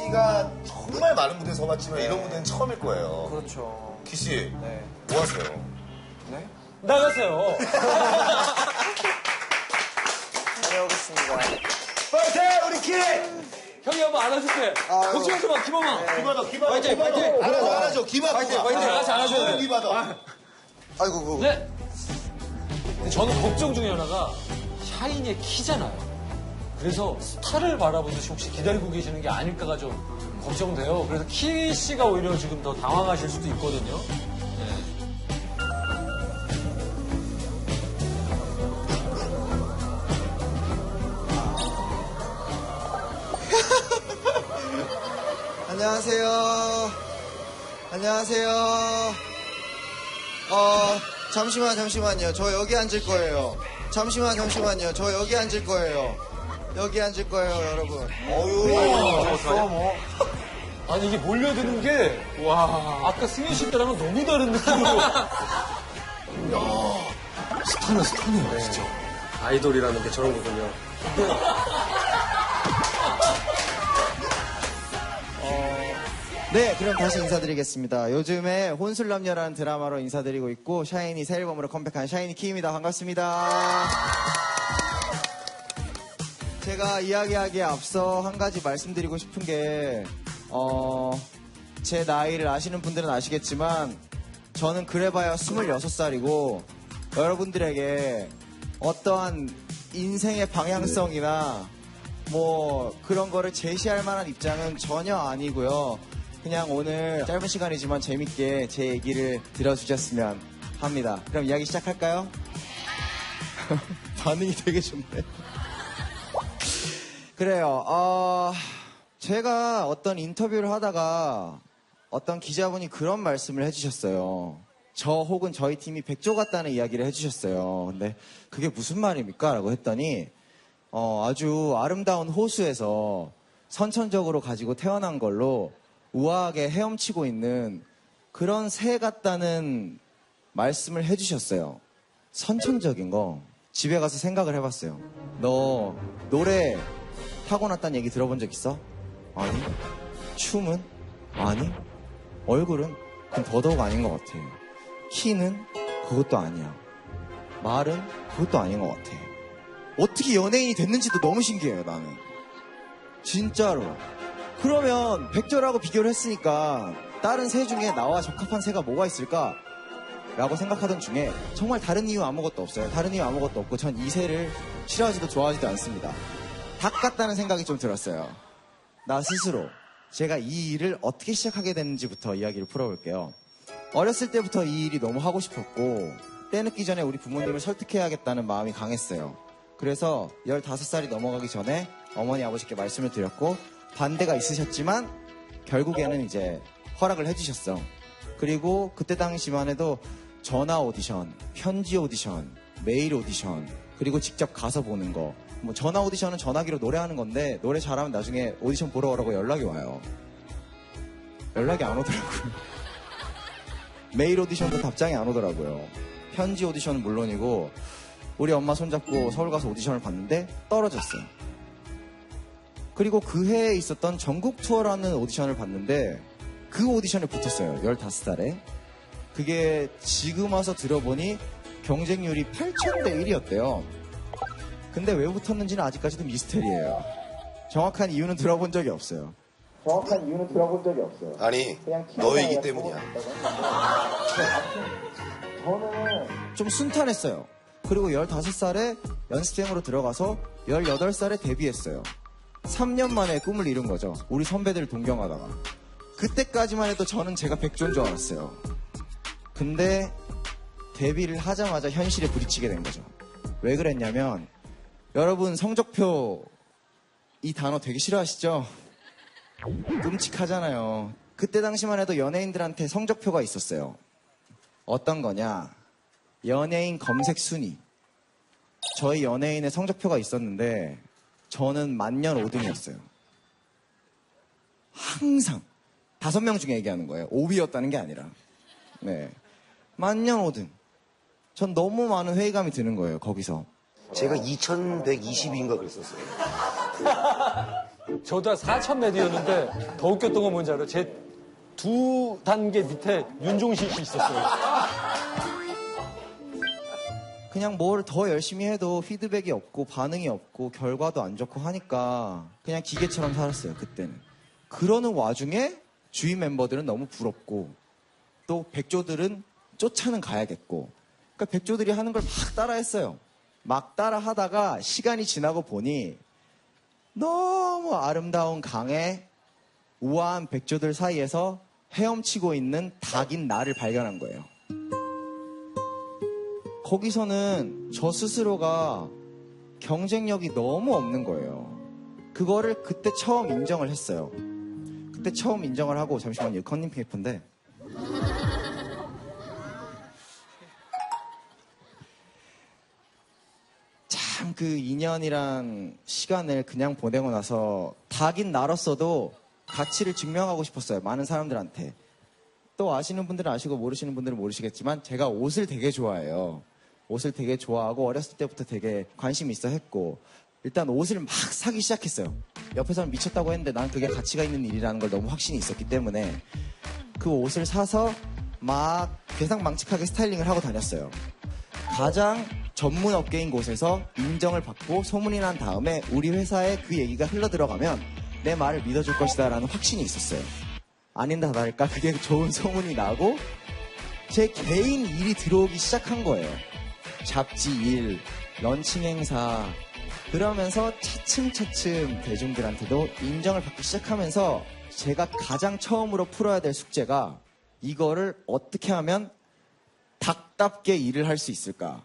씨가 정말 많은 무대에 서봤지만 이런 무대는 처음일 거예요. 그렇죠. 키 씨, 네. 뭐 하세요? 네? 나가세요. 다녀오겠습니다. 파이팅! 우리 키! 형이 한번 안아줄게. 걱정하지 마, 기범아. 기받아, 기받아. 파이팅, 파이팅. 안아줘, 기받아. 파이팅, 파이팅. 다 같이 안아줘야 돼. 기받아. 아이고, 네. 근데 저는 걱정 중에 하나가 샤이니의 키잖아요. 그래서 스타를 바라보듯이 혹시 기다리고 계시는 게 아닐까가 좀 걱정돼요. 그래서 키 씨가 오히려 지금 더 당황하실 수도 있거든요. 안녕하세요. 안녕하세요. 잠시만요. 저 여기 앉을 거예요. 잠시만요. 저 여기 앉을 거예요. 여기 앉을 거예요, 여러분. 아니 이게 몰려드는 게 와 아까 승현 씨 때랑은 너무 다른 느낌으로. 스타는 스타네요, 진짜. 아이돌이라는 게 저런 거군요. 네, 그럼 다시 인사드리겠습니다. 요즘에 혼술남녀라는 드라마로 인사드리고 있고 샤이니 새 앨범으로 컴백한 샤이니 키입니다. 반갑습니다. 제가 이야기하기에 앞서 한 가지 말씀드리고 싶은 게 제 나이를 아시는 분들은 아시겠지만 저는 그래봐야 26살이고 여러분들에게 어떠한 인생의 방향성이나 뭐 그런 거를 제시할 만한 입장은 전혀 아니고요. 그냥 오늘 짧은 시간이지만 재밌게 제 얘기를 들어주셨으면 합니다. 그럼 이야기 시작할까요? 반응이 되게 좋네. 그래요. 제가 어떤 인터뷰를 하다가 어떤 기자분이 그런 말씀을 해주셨어요. 저 혹은 저희 팀이 백조 같다는 이야기를 해주셨어요. 근데 그게 무슨 말입니까? 라고 했더니 아주 아름다운 호수에서 선천적으로 가지고 태어난 걸로 우아하게 헤엄치고 있는 그런 새 같다는 말씀을 해주셨어요. 선천적인 거 집에 가서 생각을 해봤어요. 너 노래 타고났다는 얘기 들어본 적 있어? 아니. 춤은? 아니. 얼굴은? 그건 더더욱 아닌 것 같아. 키는? 그것도 아니야. 말은? 그것도 아닌 것 같아. 어떻게 연예인이 됐는지도 너무 신기해요, 나는. 진짜로. 그러면 백조라고 비교를 했으니까 다른 새 중에 나와 적합한 새가 뭐가 있을까? 라고 생각하던 중에 정말 다른 이유 아무것도 없어요. 다른 이유 아무것도 없고 전 이 새를 싫어하지도 좋아하지도 않습니다. 닭 같다는 생각이 좀 들었어요. 나 스스로 제가 이 일을 어떻게 시작하게 됐는지부터 이야기를 풀어볼게요. 어렸을 때부터 이 일이 너무 하고 싶었고 때 늦기 전에 우리 부모님을 설득해야겠다는 마음이 강했어요. 그래서 15살이 넘어가기 전에 어머니 아버지께 말씀을 드렸고 반대가 있으셨지만 결국에는 이제 허락을 해주셨어. 그리고 그때 당시만 해도 전화 오디션, 편지 오디션, 메일 오디션, 그리고 직접 가서 보는 거. 뭐 전화 오디션은 전화기로 노래하는 건데 노래 잘하면 나중에 오디션 보러 오라고 연락이 와요. 연락이 안 오더라고요. 메일 오디션도 답장이 안 오더라고요. 편지 오디션은 물론이고 우리 엄마 손잡고 서울 가서 오디션을 봤는데 떨어졌어요. 그리고 그 해에 있었던 전국 투어라는 오디션을 봤는데 그 오디션에 붙었어요. 15살에. 그게 지금 와서 들어보니 경쟁률이 8,000대 1이었대요. 근데 왜 붙었는지는 아직까지도 미스테리예요. 정확한 이유는 들어본 적이 없어요. 아니, 너이기 때문이야. 저는 좀 순탄했어요. 그리고 15살에 연습생으로 들어가서 18살에 데뷔했어요. 3년 만에 꿈을 이룬 거죠. 우리 선배들 동경하다가. 그때까지만 해도 저는 제가 백조인 줄 알았어요. 근데 데뷔를 하자마자 현실에 부딪히게 된 거죠. 왜 그랬냐면 여러분 성적표 이 단어 되게 싫어하시죠? 끔찍하잖아요. 그때 당시만 해도 연예인들한테 성적표가 있었어요. 어떤 거냐? 연예인 검색 순위. 저희 연예인의 성적표가 있었는데 저는 만년 5등이었어요. 항상 5명 중에 얘기하는 거예요. 5위였다는 게 아니라. 네, 만년 5등. 전 너무 많은 회의감이 드는 거예요. 거기서. 제가 2120인가 그랬었어요. 저도 4,000m였는데 더 웃겼던 건 뭔지 알아요? 제 2단계 밑에 윤종신 씨 있었어요. 그냥 뭘 더 열심히 해도 피드백이 없고 반응이 없고 결과도 안 좋고 하니까 그냥 기계처럼 살았어요, 그때는. 그러는 와중에 주위 멤버들은 너무 부럽고 또 백조들은 쫓아는 가야겠고 그러니까 백조들이 하는 걸 막 따라했어요. 막 따라 하다가 시간이 지나고 보니 너무 아름다운 강에 우아한 백조들 사이에서 헤엄치고 있는 닭인 나를 발견한 거예요. 거기서는 저 스스로가 경쟁력이 너무 없는 거예요. 그거를 그때 처음 인정을 했어요. 그때 처음 인정을 하고 잠시만요. 컨닝 페이퍼인데 참 그 2년이란 시간을 그냥 보내고 나서 닭인 나로서도 가치를 증명하고 싶었어요. 많은 사람들한테. 또 아시는 분들은 아시고 모르시는 분들은 모르시겠지만 제가 옷을 되게 좋아해요. 옷을 되게 좋아하고 어렸을 때부터 되게 관심이 있어 했고 일단 옷을 막 사기 시작했어요. 옆에서는 미쳤다고 했는데 난 그게 가치가 있는 일이라는 걸 너무 확신이 있었기 때문에 그 옷을 사서 막 괴상망측하게 스타일링을 하고 다녔어요. 가장 전문 업계인 곳에서 인정을 받고 소문이 난 다음에 우리 회사에 그 얘기가 흘러들어가면 내 말을 믿어줄 것이다 라는 확신이 있었어요. 아닌다 다를까 그게 좋은 소문이 나고 제 개인 일이 들어오기 시작한 거예요. 잡지 일, 런칭 행사 그러면서 차츰차츰 대중들한테도 인정을 받기 시작하면서 제가 가장 처음으로 풀어야 될 숙제가 이거를 어떻게 하면 닭답게 일을 할 수 있을까?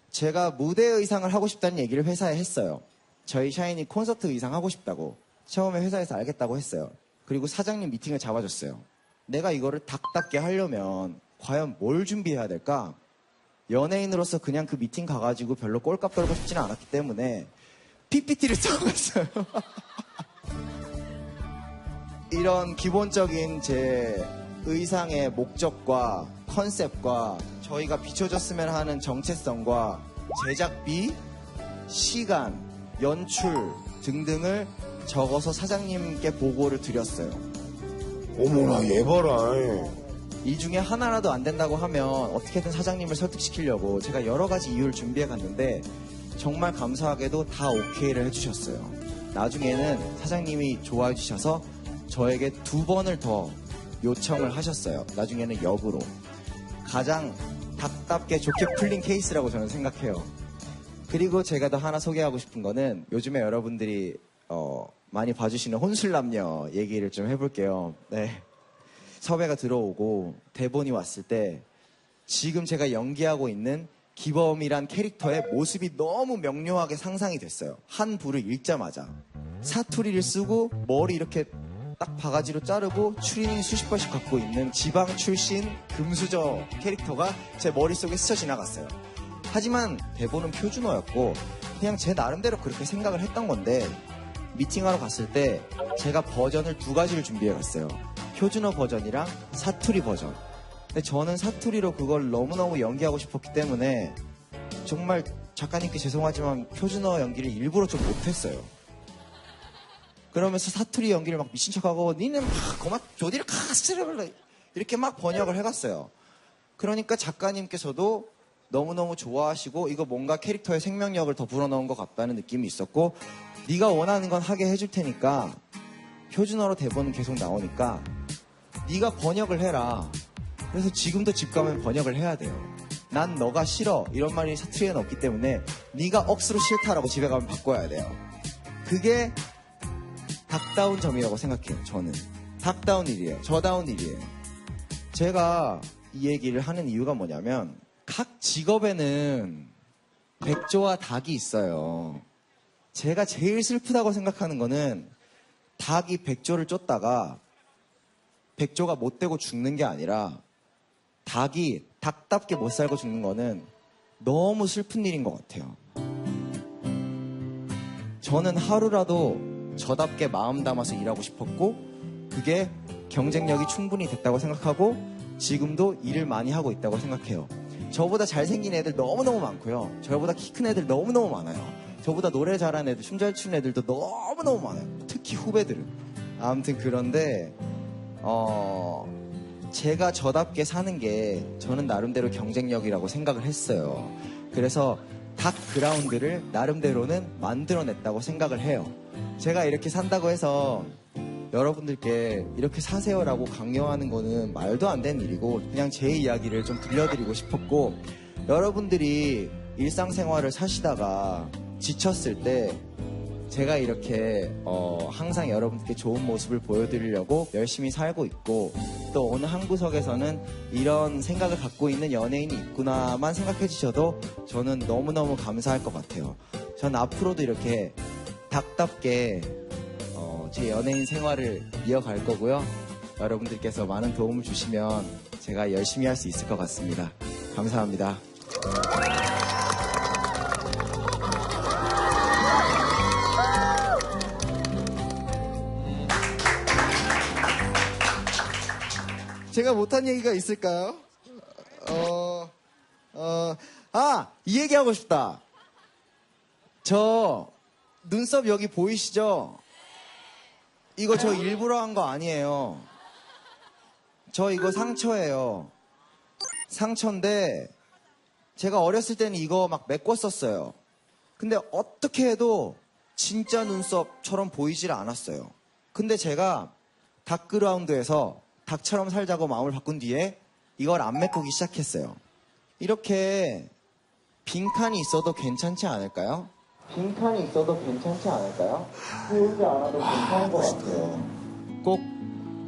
제가 무대 의상을 하고 싶다는 얘기를 회사에 했어요. 저희 샤이니 콘서트 의상 하고 싶다고. 처음에 회사에서 알겠다고 했어요. 그리고 사장님 미팅을 잡아줬어요. 내가 이거를 닭답게 하려면 과연 뭘 준비해야 될까? 연예인으로서 그냥 그 미팅 가가지고 별로 꼴값 떨고 싶지는 않았기 때문에 PPT를 써갔어요. 이런 기본적인 제 의상의 목적과 컨셉과 저희가 비춰졌으면 하는 정체성과 제작비, 시간, 연출 등등을 적어서 사장님께 보고를 드렸어요. 어머나, 얘 봐라. 이 중에 하나라도 안 된다고 하면 어떻게든 사장님을 설득시키려고 제가 여러 가지 이유를 준비해 갔는데 정말 감사하게도 다 오케이를 해주셨어요. 나중에는 사장님이 좋아해 주셔서 저에게 2번을 더 요청을 하셨어요. 나중에는 역으로. 가장 닭답게 좋게 풀린 케이스라고 저는 생각해요. 그리고 제가 더 하나 소개하고 싶은 거는 요즘에 여러분들이 많이 봐주시는 혼술남녀 얘기를 좀 해볼게요. 네. 섭외가 들어오고 대본이 왔을 때 지금 제가 연기하고 있는 기범이란 캐릭터의 모습이 너무 명료하게 상상이 됐어요. 한 부를 읽자마자 사투리를 쓰고 머리 이렇게 딱 바가지로 자르고 추리닝 수십 번씩 갖고 있는 지방 출신 금수저 캐릭터가 제 머릿속에 스쳐 지나갔어요. 하지만 대본은 표준어였고 그냥 제 나름대로 그렇게 생각을 했던 건데 미팅하러 갔을 때 제가 버전을 2가지를 준비해 갔어요. 표준어 버전이랑 사투리 버전. 근데 저는 사투리로 그걸 너무너무 연기하고 싶었기 때문에 정말 작가님께 죄송하지만 표준어 연기를 일부러 좀 못했어요. 그러면서 사투리 연기를 막 미친 척하고 니는 막 고마 조디를 카스를 이렇게 막 번역을 해갔어요. 그러니까 작가님께서도 너무너무 좋아하시고 이거 뭔가 캐릭터의 생명력을 더 불어넣은 것 같다는 느낌이 있었고 네가 원하는 건 하게 해줄 테니까 표준어로 대본은 계속 나오니까 네가 번역을 해라. 그래서 지금도 집 가면 번역을 해야 돼요. 난 너가 싫어 이런 말이 사투리에는 없기 때문에 네가 억수로 싫다라고 집에 가면 바꿔야 돼요. 그게 닭다운 점이라고 생각해요. 저는 닭다운 일이에요. 저다운 일이에요. 제가 이 얘기를 하는 이유가 뭐냐면 각 직업에는 백조와 닭이 있어요. 제가 제일 슬프다고 생각하는 거는 닭이 백조를 쫓다가 백조가 못 되고 죽는 게 아니라 닭이 닭답게 못 살고 죽는 거는 너무 슬픈 일인 것 같아요. 저는 하루라도 저답게 마음 담아서 일하고 싶었고 그게 경쟁력이 충분히 됐다고 생각하고 지금도 일을 많이 하고 있다고 생각해요. 저보다 잘생긴 애들 너무너무 많고요. 저보다 키 큰 애들 너무너무 많아요. 저보다 노래 잘하는 애들, 춤 잘 추는 애들도 너무너무 많아요. 특히 후배들은. 아무튼 그런데 제가 저답게 사는 게 저는 나름대로 경쟁력이라고 생각을 했어요. 그래서 닭 그라운드를 나름대로는 만들어냈다고 생각을 해요. 제가 이렇게 산다고 해서 여러분들께 이렇게 사세요라고 강요하는 거는 말도 안 되는 일이고 그냥 제 이야기를 좀 들려드리고 싶었고 여러분들이 일상생활을 사시다가 지쳤을 때 제가 이렇게 항상 여러분들께 좋은 모습을 보여드리려고 열심히 살고 있고 또 어느 한 구석에서는 이런 생각을 갖고 있는 연예인이 있구나만 생각해 주셔도 저는 너무너무 감사할 것 같아요. 전 앞으로도 이렇게 닭답게 제 연예인 생활을 이어갈 거고요. 여러분들께서 많은 도움을 주시면 제가 열심히 할 수 있을 것 같습니다. 감사합니다. 제가 못한 얘기가 있을까요? 이 얘기하고 싶다. 저 눈썹 여기 보이시죠? 이거 저 일부러 한 거 아니에요. 저 이거 상처예요. 상처인데 제가 어렸을 때는 이거 막 메꿨었어요. 근데 어떻게 해도 진짜 눈썹처럼 보이질 않았어요. 근데 제가 닭그라운드에서 닭처럼 살자고 마음을 바꾼 뒤에 이걸 안 메꾸기 시작했어요. 이렇게 빈칸이 있어도 괜찮지 않을까요? 빈칸이 있어도 괜찮지 않을까요? 채우지 않아도 괜찮은 것 같아요. 꼭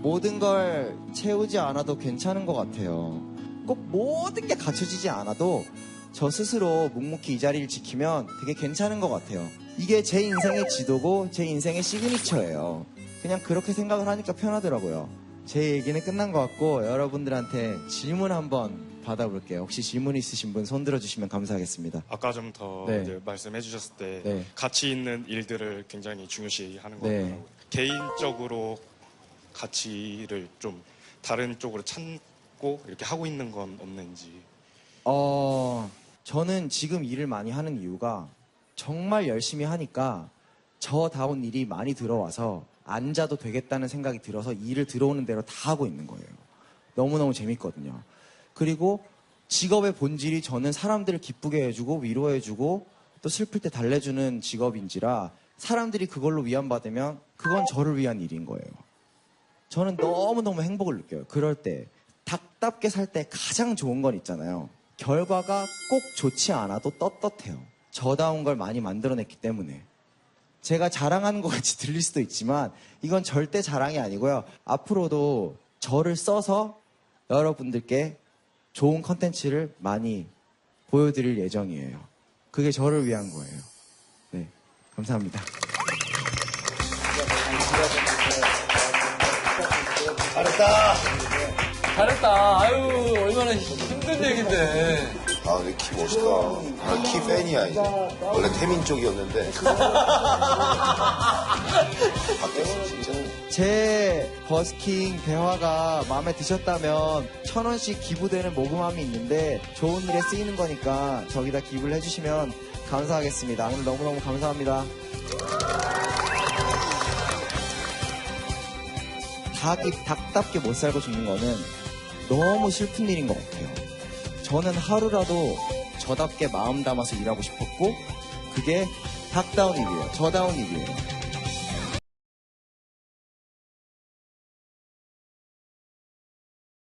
모든 걸 채우지 않아도 괜찮은 것 같아요. 꼭 모든 게 갖춰지지 않아도 저 스스로 묵묵히 이 자리를 지키면 되게 괜찮은 것 같아요. 이게 제 인생의 지도고 제 인생의 시그니처예요. 그냥 그렇게 생각을 하니까 편하더라고요. 제 얘기는 끝난 것 같고 여러분들한테 질문 한번 받아볼게요. 혹시 질문 있으신 분 손 들어주시면 감사하겠습니다. 아까 좀 더 네. 말씀해 주셨을 때 네. 가치 있는 일들을 굉장히 중요시하는 것 네. 같더라고요. 개인적으로 가치를 좀 다른 쪽으로 찾고 이렇게 하고 있는 건 없는지. 저는 지금 일을 많이 하는 이유가 정말 열심히 하니까 저다운 일이 많이 들어와서 앉아도 되겠다는 생각이 들어서 일을 들어오는 대로 다 하고 있는 거예요. 너무너무 재밌거든요. 그리고 직업의 본질이 저는 사람들을 기쁘게 해주고 위로해주고 또 슬플 때 달래주는 직업인지라 사람들이 그걸로 위안받으면 그건 저를 위한 일인 거예요. 저는 너무너무 행복을 느껴요. 그럴 때 닭답게 살 때 가장 좋은 건 있잖아요. 결과가 꼭 좋지 않아도 떳떳해요. 저다운 걸 많이 만들어냈기 때문에. 제가 자랑하는 것 같이 들릴 수도 있지만 이건 절대 자랑이 아니고요. 앞으로도 저를 써서 여러분들께 좋은 컨텐츠를 많이 보여드릴 예정이에요. 그게 저를 위한 거예요. 네, 감사합니다. 잘했다. 잘했다. 아유, 얼마나 힘든 얘긴데. 아, 근데 키 멋있다. 키 팬이야, 이제. 원래 태민 쪽이었는데. 바뀌었어, 진짜. 제 버스킹 대화가 마음에 드셨다면 1,000원씩 기부되는 모금함이 있는데 좋은 일에 쓰이는 거니까 저기다 기부를 해주시면 감사하겠습니다. 오늘 너무너무 감사합니다. 닭이 닭답게 못 살고 죽는 거는 너무 슬픈 일인 것 같아요. 저는 하루라도 저답게 마음 담아서 일하고 싶었고 그게 닭다운 일이에요. 저다운 일이에요.